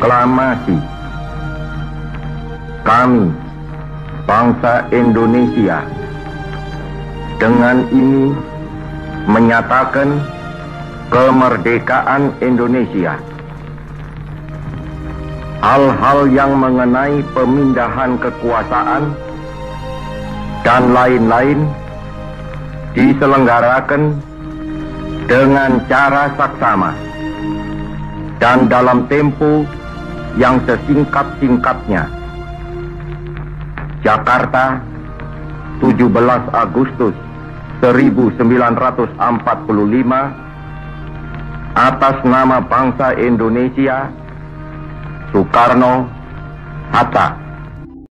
Proklamasi. Kami, bangsa Indonesia, dengan ini menyatakan kemerdekaan Indonesia. Hal-hal yang mengenai pemindahan kekuasaan dan lain-lain diselenggarakan dengan cara saksama dan dalam tempo yang sesingkat-singkatnya. Jakarta, 17 Agustus 1945, atas nama bangsa Indonesia, Soekarno, Hatta.